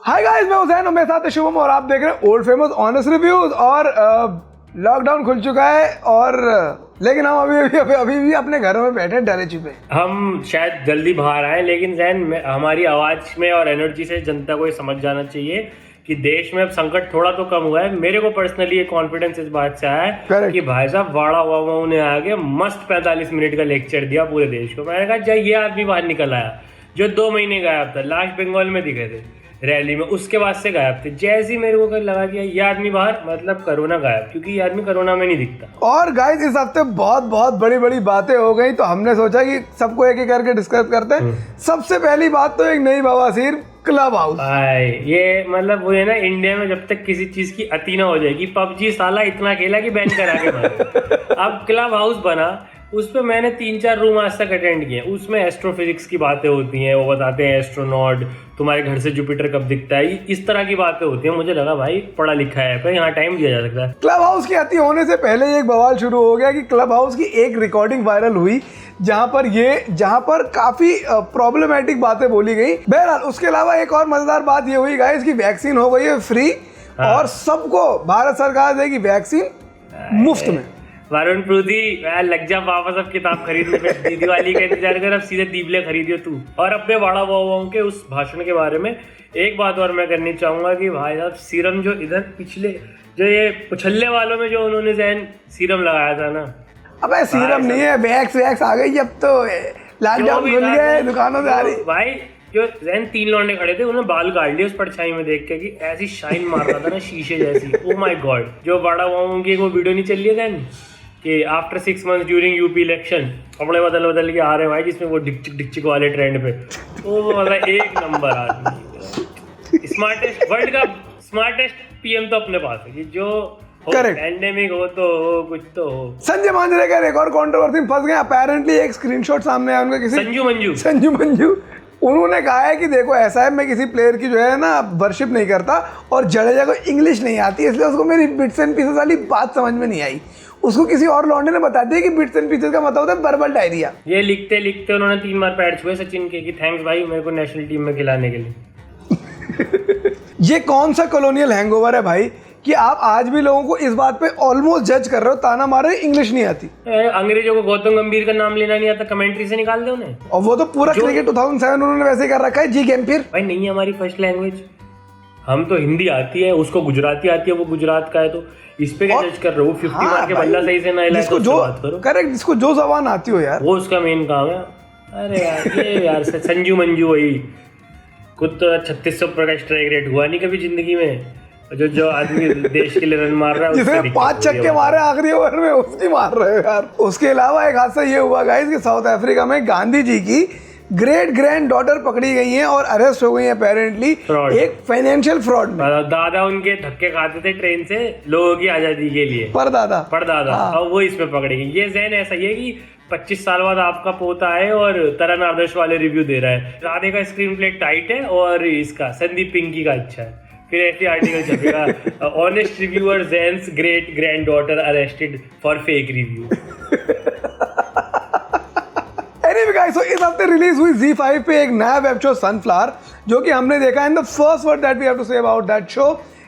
Hi guys, मैं हुसैन और मेरे साथ है शुभम और आप देख रहे हैं ओल्ड फेमस ऑनेस्ट रिव्यूज। और लॉकडाउन खुल चुका है और लेकिन हम अभी भी अपने घरों में बैठे डरे छुपे। हम शायद जल्दी बाहर आए, लेकिन जैन हमारी आवाज में और एनर्जी से जनता को ये समझ जाना चाहिए कि देश में अब संकट थोड़ा तो कम हुआ है। मेरे को पर्सनली ये कॉन्फिडेंस इस बात से आया है कि भाई साहब वाड़ा हुआ ने आगे मस्त 45 मिनट का लेक्चर दिया पूरे देश को। मैंने कहा जय ये आदमी बाहर निकल आया जो 2 महीने गायब था, लास्ट बंगाल में दिखे थे रैली में, उसके बाद से गायब थे। जैसे ही मेरे को लगा कि ये आदमी बाहर मतलब कोरोना गायब, क्योंकि ये आदमी कोरोना में नहीं दिखता। और गाइस इस हफ्ते बहुत बड़ी बातें हो गई, तो हमने सोचा कि सबको एक एक करके डिस्कस करते हैं। सबसे पहली बात तो एक नई बवासीर क्लब हाउस। ये मतलब वो है ना, इंडिया में जब तक किसी चीज की अति ना हो जाएगी, पबजी साला इतना खेला कि बैन करा के मारे। अब क्लब हाउस बना, उस पर मैंने 3-4 रूम आज तक अटेंड किए। उसमें एस्ट्रोफिजिक्स की बातें होती हैं, वो बताते हैं एस्ट्रोनॉट तुम्हारे घर से जुपिटर कब दिखता है, इस तरह की बातें होती हैं। मुझे लगा भाई पढ़ा लिखा है पर यहाँ टाइम दिया जा सकता है। क्लब हाउस की अति होने से पहले एक बवाल शुरू हो गया कि क्लब हाउस की एक रिकॉर्डिंग वायरल हुई जहाँ पर काफी प्रॉब्लमेटिक बातें बोली गई। बहरहाल उसके अलावा एक और मजेदार बात ये हुई गाइस कि वैक्सीन हो गई है फ्री। और सबको भारत सरकार देगी वैक्सीन मुफ्त में। वरुण प्रूदी लग जा वापस अब किताब खरीदने पे। दिवाली का इंतजार कर, अब सीधे दीपले खरीदियो तू। और अपने वाड़ा वाओ के उस भाषण के बारे में एक बात और मैं करनी चाहूंगा कि भाई साहब सीरम जो इधर पिछले जो ये पुछल्ले वालों में जो उन्होंने जैन सीरम लगाया था ना, अबे सीरम नहीं है, वैक्स आ गई। अब तो लॉकडाउन खुल गया है, दुकानों से आ रही। भाई जो जैन 3 लौंडे खड़े थे, उन्होंने बाल काट लिए उस परछाई में देख के कि ऐसी शाइन मार रहा था ना शीशे जैसी। Oh my God. जो बड़ा वाओ की वो वीडियो नहीं चल रही है जैन कि after 6 months during UP election कपड़े बदल के आ रहे हैं भाई, जिसमें वो डिकचिक वाले ट्रेंड पे। तो मतलब एक नंबर आदमी, स्मार्टेस्ट वर्ल्ड का स्मार्टेस्ट पीएम तो अपने पास है। जो पैंडेमिक हो तो हो, कुछ तो हो। संजय मांजरेकर एक और कंट्रोवर्सी में फंस गए। अपेरेंटली एक स्क्रीनशॉट सामने आया उनका, किसी संजू मंजू उन्होंने कहा है कि देखो ऐसा है, मैं किसी प्लेयर की जो है ना वर्शिप नहीं करता और जडेजा को इंग्लिश नहीं आती, इसलिए उसको मेरी बिट्स एंड पीसेस वाली बात समझ में नहीं आई। उसको किसी और लौंडे ने बता दिया कि बिट्स एंड पीसेस का मतलब होता है वर्बल डायरिया। ये लिखते लिखते उन्होंने 3 बार पैर छुए सचिन के कि थैंक्स भाई मेरे को नेशनल टीम में खिलाने के लिए। ये कौन सा कॉलोनियल हैंगओवर है भाई कि आप आज भी लोगों को इस बात पे ऑलमोस्ट जज कर रहे हो, ताना मार रहे हो इंग्लिश नहीं आती। अंग्रेजों को गौतम गंभीर का नाम लेना नहीं आता, कमेंट्री से निकाल दे उन्हें। और वो तो पूरा क्रिकेट 2007 उन्होंने वैसे कर रखा है। जी गैम्पीर भाई नहीं है हमारी फर्स्ट लैंग्वेज, हम तो हिंदी आती है, उसको गुजराती आती है, वो गुजरात का है, तो इस पे क्या जज कर रहे हो? 50 मार के बल्ला सही से ना हिलाए तो बात करो। करेक्ट, जिसको जो जबान आती हो यार, वो उसका मेन काम है। अरे यार ये यार संजू मंजू वही खुद तो 3600 का स्ट्राइक रेट हुआ नहीं कभी जिंदगी में। जो आदमी देश के लिए रन मार रहा है, जिसने 5 छक्के मारे आखिरी ओवर में, उसकी मार रहे हो यार। उसके अलावा एक हादसा ये हुआ गाइस कि साउथ अफ्रीका में गांधी जी की ग्रेट ग्रैंड डॉटर पकड़ी गई हैं और अरेस्ट हो गई हैं अपेरेंटली एक फाइनेंशियल फ्रॉड में। दादा उनके धक्के खाते थे ट्रेन से लोगों की आजादी के लिए, परदादा और वो इसमें पकड़ी गई। ये जैन ऐसा ही है कि 25 साल बाद आपका पोता है और तरन आदर्श वाले रिव्यू दे रहा है, राधे का स्क्रीन प्ले टाइट है और इसका संदीप पिंकी का अच्छा है, फिर ऐसे आर्टिकल छपेगा honest reviewer Jain's great grand daughter arrested for fake review. Anyway guys, so इस हफ्ते रिलीज हुई ZEE5 पे एक नया वेब शो सनफ्लावर, जो कि हमने देखा है। And the first word that we have to say about that show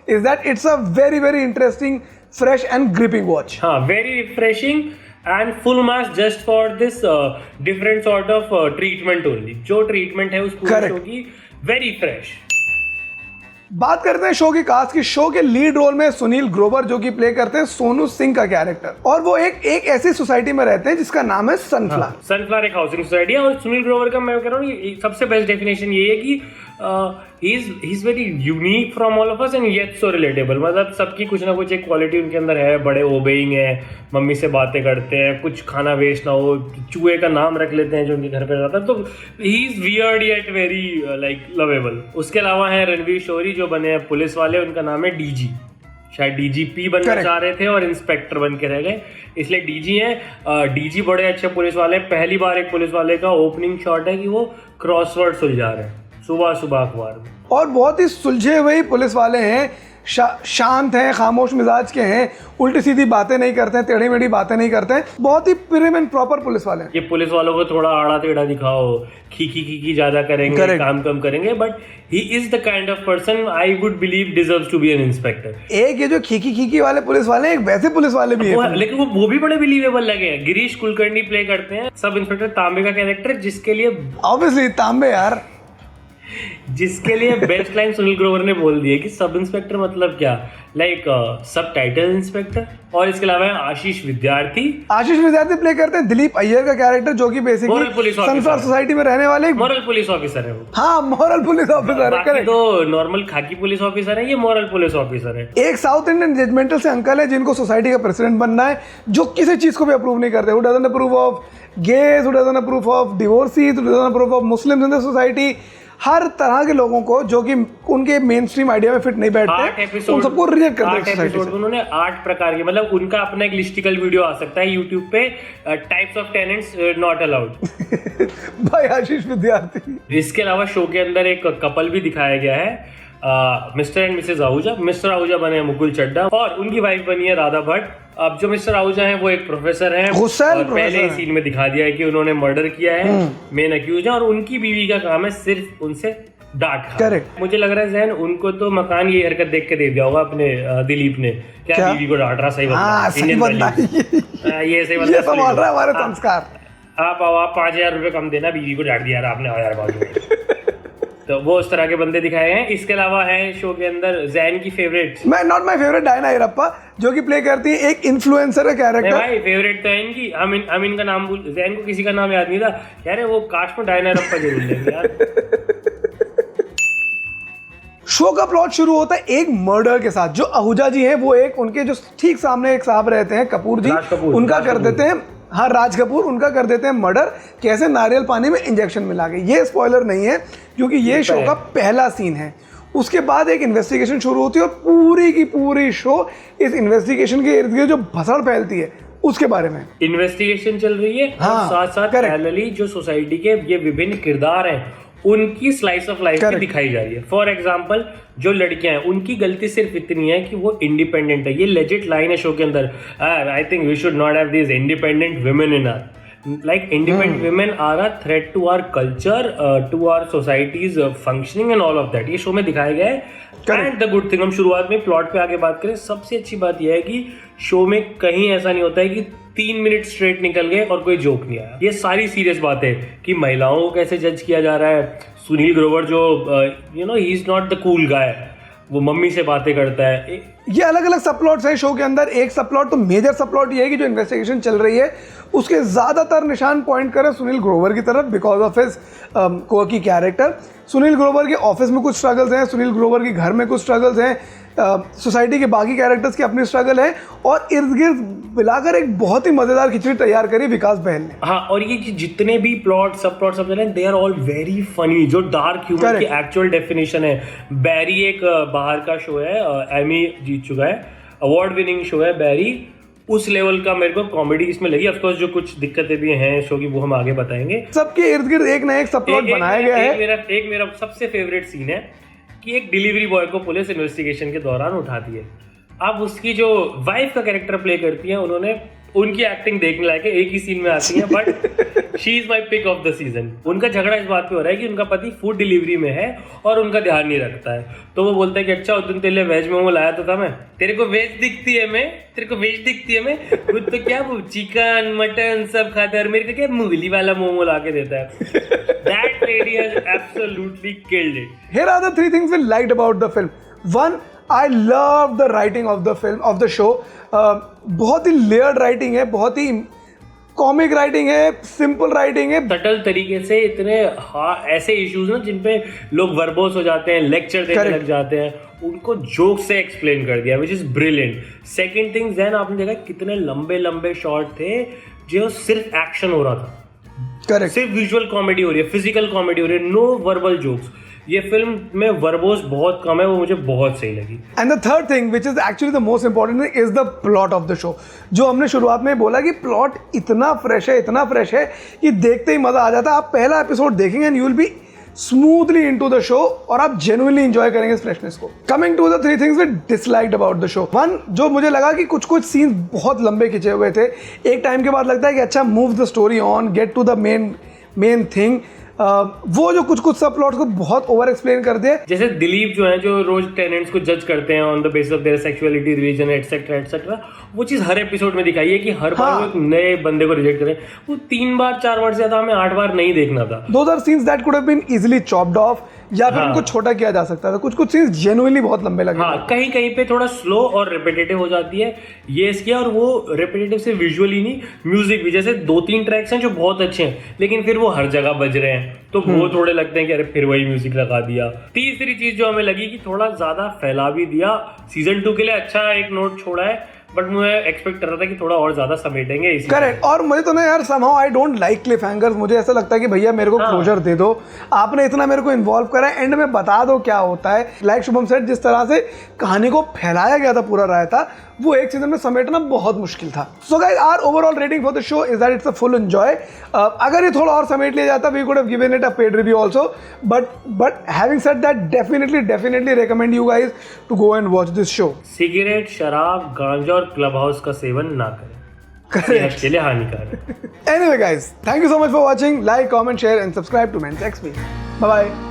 is that it's a very interesting, fresh and gripping watch. हाँ, very refreshing and full marks just for this different sort of treatment only. जो treatment है उस पूरे show की, very fresh. बात करते हैं show की कास्ट की। शो के लीड रोल में सुनील ग्रोवर जो कि प्ले करते हैं सोनू सिंह का कैरेक्टर, और वो एक ऐसी सोसाइटी में रहते हैं जिसका नाम है सनफ्लावर। सनफ्लावर एक हाउसिंग सोसाइटी है। और सुनील ग्रोवर का मैं कह रहा हूँ सबसे बेस्ट डेफिनेशन ये है कि he is very unique from all of us and yet so relatable. मतलब सबकी कुछ ना कुछ एक क्वालिटी उनके अंदर है। बड़े ओबेइंग है, मम्मी से बातें करते हैं, कुछ खाना वेस्ट ना हो, चूहे का नाम रख लेते हैं जो उनके घर पे रहता है। तो he is weird yet very like lovable. उसके अलावा है रणवीर शोरी जो बने हैं पुलिस वाले, उनका नाम है डीजी। शायद डीजीपी बनना चाह रहे थे और इंस्पेक्टर बन के रह गए, इसलिए डीजी हैं। डीजी बड़े अच्छे पुलिस वाले हैं। पहली बार एक पुलिस वाले का ओपनिंग शॉट है कि वो क्रॉसवर्ड सुलझा रहे हैं सुबह अखबार में। और बहुत ही सुलझे हुए पुलिस वाले हैं शांत हैं, खामोश मिजाज के हैं, उल्टी सीधी बातें नहीं करते हैं, टेढ़ी मेढ़ी बातें नहीं करते हैं, बहुत ही प्रिम एंड प्रॉपर पुलिस वाले हैं। ये पुलिस वालों को थोड़ा आड़ा टेढ़ा दिखाओ, खी ज्यादा करेंगे, काम कम करेंगे, but he is the kind of person I would believe deserves to be an inspector. एक ये जो खी वाले पुलिस वाले हैं, एक वैसे पुलिस वाले भी हैं, लेकिन वो भी बड़े बिलीवेबल लगे हैं। गिरीश कुलकर्णी प्ले करते हैं सब इंस्पेक्टर तांबे का कैरेक्टर, जिसके लिए ऑब्वियसली तांबे यार, जिसके लिए बेस्ट लाइन सुनील ग्रोवर ने बोल दी है कि सब इंस्पेक्टर मतलब क्या, लाइक सब टाइटल इंस्पेक्टर। और इसके अलावा आशीष विद्यार्थी प्ले करते हैं दिलीप अय्यर का कैरेक्टर, जो कि बेसिकली सनफ्लावर सोसाइटी में रहने वाले मॉरल पुलिस ऑफिसर है वो। हाँ, मॉरल पुलिस ऑफिसर है। तो नॉर्मल खाकी पुलिस ऑफिसर है, ये मॉरल पुलिस ऑफिसर है। एक साउथ इंडियन जजमेंटल से अंकल है जिनको सोसाइटी का प्रेसिडेंट बनना है, जो किसी चीज को भी अप्रूव नहीं करते। Who doesn't approve of gays, who doesn't approve of divorcees, who doesn't approve of Muslims in the society. हर तरह के लोगों को जो कि उनके मेन स्ट्रीम आइडिया में फिट नहीं बैठते, उन सबको रिजेक्ट कर देते हैं। उन्होंने 8 प्रकार के, मतलब उनका अपना एक लिस्टिकल वीडियो आ सकता है यूट्यूब पे, types of tenants not allowed भाई आशीष विद्यार्थी। इसके अलावा शो के अंदर एक कपल भी दिखाया गया है, mister and Mrs Ahuja. Mister Ahuja बने हैं मुकुल चड्ढा और उनकी वाइफ बनी है राधा भट्ट। अब जो मिस्टर आहूजा हैं वो एक प्रोफेसर हैं, और पहले ही सीन में दिखा दिया है कि उन्होंने मर्डर किया है, मेन अक्यूज है, और उनकी बीवी का काम है सिर्फ उनसे डांट खाना। मुझे लग रहा है जैन उनको तो मकान ये हरकत देख के दे दिया होगा अपने दिलीप ने, क्या बीवी को डांट रहा, सही बंदा ये सही बंदा संभाल रहा है हमारे संस्कार। आप आओ, आप 5000 रुपए कम देना, बीवी को डांट दिया आपने, यार बाजू। तो वो उस तरह के बंदे दिखाए हैं। इसके अलावा है शो के अंदर जैन की फेवरेट, मैं not my favourite, Diana Hirappa, जो कि प्ले करती है एक इन्फ्लुएंसर का कैरेक्टर। भाई फेवरेट तो है इनकी, अमीन का नाम भूल, जैन को किसी का नाम याद नहीं था यार, वो कास्ट में डायना हिरप्पा जरूर लेंगे यार। शो का प्लॉट शुरू होता है एक मर्डर के साथ। जो आहूजा जी हैं वो एक, उनके जो ठीक सामने एक साहब रहते हैं कपूर जी, उनका कर देते हैं, हाँ राज कपूर, उनका कर देते हैं मर्डर। कैसे? नारियल पानी में इंजेक्शन मिला के। ये स्पॉइलर नहीं है क्योंकि ये शो का पहला सीन है। उसके बाद एक इन्वेस्टिगेशन शुरू होती है और पूरी की पूरी शो इस इन्वेस्टिगेशन के इर्द गिर्द जो भसड़ फैलती है उसके बारे में। इन्वेस्टिगेशन चल रही है, हाँ, साथ साथ पैरेलली जो सोसाइटी के ये विभिन्न किरदार हैं उनकी स्लाइस ऑफ लाइफ भी दिखाई जा रही है। फॉर एग्जाम्पल जो लड़कियां हैं उनकी गलती सिर्फ इतनी है कि वो इंडिपेंडेंट है। ये लेजिट लाइन है शो के अंदर, I think we should not have this independent women in our, like independent women are a threat to our culture, to our society's functioning and all of that। ये show में दिखाया गया है। And the good thing, हम शुरुआत में plot पे आगे बात करें, सबसे अच्छी बात यह है कि शो में कहीं ऐसा नहीं होता है कि 3 मिनट स्ट्रेट निकल गए और कोई जोक नहीं आया। ये सारी सीरियस बात है कि महिलाओं को कैसे जज किया जा रहा है। सुनील ग्रोवर जो you know he is not the cool guy, वो मम्मी से बातें करता है। ये अलग अलग सब प्लॉट्स हैं शो के अंदर। एक सब प्लॉट तो मेजर सब प्लॉट ये है कि जो इन्वेस्टिगेशन चल रही है उसके ज़्यादातर निशान पॉइंट करें सुनील ग्रोवर की तरफ, बिकॉज ऑफ हिज कोकी कैरेक्टर। सुनील ग्रोवर के ऑफिस में कुछ स्ट्रगल्स हैं, सुनील ग्रोवर के घर में कुछ स्ट्रगल्स हैं, सोसाइटी के बाकी कैरेक्टर्स की अपनी स्ट्रगल है, और इर्द गिर्द मिलाकर एक बहुत ही मज़ेदार खिचड़ी तैयार करी विकास बहल ने। हाँ, और ये जितने भी प्लॉट सब they are all very funny. जो डार्क ह्यूमर की एक्चुअल डेफिनेशन है। बैरी एक बाहर का शो है, एमी जीत चुका है, अवार्ड विनिंग शो है बैरी। उस लेवल का मेरे को कॉमेडी इसमें लगी। ऑफ कोर्स जो कुछ दिक्कतें भी हैं शो की वो हम आगे बताएंगे। सबके इर्द गिर्द एक ना एक सब प्लॉट बनाया गया है। एक मेरा सबसे फेवरेट सीन है कि एक डिलीवरी बॉय को पुलिस इन्वेस्टिगेशन के दौरान उठाती है। अब उसकी जो वाइफ का कैरेक्टर प्ले करती है, उन्होंने उनकी एक्टिंग देखने लायक है, एक ही सीन में आती है, but she is my pick of the season. उनका झगड़ा इस बात पे हो रहा है कि उनका पति फूड डिलीवरी में है और उनका ध्यान नहीं रखता है। तो वो बोलता है कि अच्छा उस दिन तेरे लिए वेज मोमो लाया तो था मैं, तेरे को वेज दिखती है मैं, तेरे को वेज दिखती है मैं, खुद तो क्या वो चिकन मटन सब खाता है और मेरे को क्या मूली वाला मोमो ला के देता है। That lady has absolutely killed it. Here are the 3 things we liked about the film. One, I love the writing of the film, of the show. बहुत ही लेयर्ड राइटिंग है, बहुत ही कॉमिक राइटिंग है, सिंपल राइटिंग है, subtle तरीके से। इतने ऐसे issues ना जिन पे लोग वर्बोस हो जाते हैं, लेक्चर देने लग जाते हैं, उनको जोक से एक्सप्लेन कर दिया, which is brilliant. Second thing, Jain आपने देखा कितने लंबे लंबे शॉट थे जो सिर्फ एक्शन हो रहा था। करेक्ट। सिर्फ विजुअल कॉमेडी हो रही है, फिजिकल कॉमेडी हो रही है, नो वर्बल जोक्स। ये फिल्म में वर्बोस बहुत कम है, वो मुझे बहुत सही लगी। And the third thing which is actually the most important is the plot of the show. जो हमने शुरुआत में बोला कि प्लॉट इतना फ्रेश है, इतना फ्रेश है कि देखते ही मजा आ जाता है। आप पहला एपिसोड देखेंगे and you will be smoothly into the show और आप जेन्युइनली एंजॉय करेंगे इस फ्रेशनेस को। Coming to the 3 things we disliked about the show. 1, जो मुझे लगा कि कुछ कुछ सीन्स बहुत लंबे खिंचे हुए थे, एक टाइम के बाद लगता है कि अच्छा move the story on, get to the main thing. वो जो कुछ कुछ सब प्लॉट्स को बहुत ओवर एक्सप्लेन कर दिया। जैसे दिलीप जो है जो रोज टेनेंट्स को जज करते हैं on the basis of their sexuality, religion etcetera etcetera, वो चीज हर एपिसोड में दिखाई है कि हर बार वो एक नए बंदे को रिजेक्ट करें। वो 3 बार 4 बार से ज्यादा हमें 8 बार नहीं देखना था। Those are scenes that could have been easily chopped off, या फिर उनको छोटा किया जा सकता था। कुछ कुछ सीन्स जेन्युइनली बहुत लंबे लगे। हाँ, कहीं कहीं पे थोड़ा स्लो और रिपीटेटिव हो जाती है ये इसकी, और वो रिपीटेटिव से विजुअली नहीं, म्यूजिक भी। जैसे 2-3 ट्रैक्स हैं जो बहुत अच्छे हैं लेकिन फिर वो हर जगह बज रहे हैं, तो वो थोड़े लगते हैं कि अरे फिर वही म्यूजिक लगा दिया। तीसरी चीज जो हमें लगी कि थोड़ा ज्यादा फैला भी दिया। सीजन 2 के लिए अच्छा एक नोट छोड़ा है, बट मैं एक्सपेक्ट कर रहा था कि थोड़ा और ज्यादा समेटेंगे इसी। करेक्ट। और मुझे तो ना यार somehow I don't like cliffhangers। मुझे ऐसा लगता है कि भैया मेरे को क्लोजर दे दो, आपने इतना मेरे को इन्वॉल्व करा है, एंड में बता दो क्या होता है। लाइक शुभम सेठ, जिस तरह से कहानी को फैलाया गया था पूरा रायता, वो एक सीजन में समेटना बहुत मुश्किल था। So guys, our overall rating for the show is that it's a full enjoy. अगर ये थोड़ा और समेट लिया जाता, we could have given it a paid review also, but having said that, definitely recommend you guys to go and watch this show. Cigarette, शराब, गांजा और क्लब हाउस का सेवन ना करें, सेहत के लिए हानिकारक है। Anyway guys, thank you so much for watching. Like, comment, share and subscribe to Men's XP. Bye bye.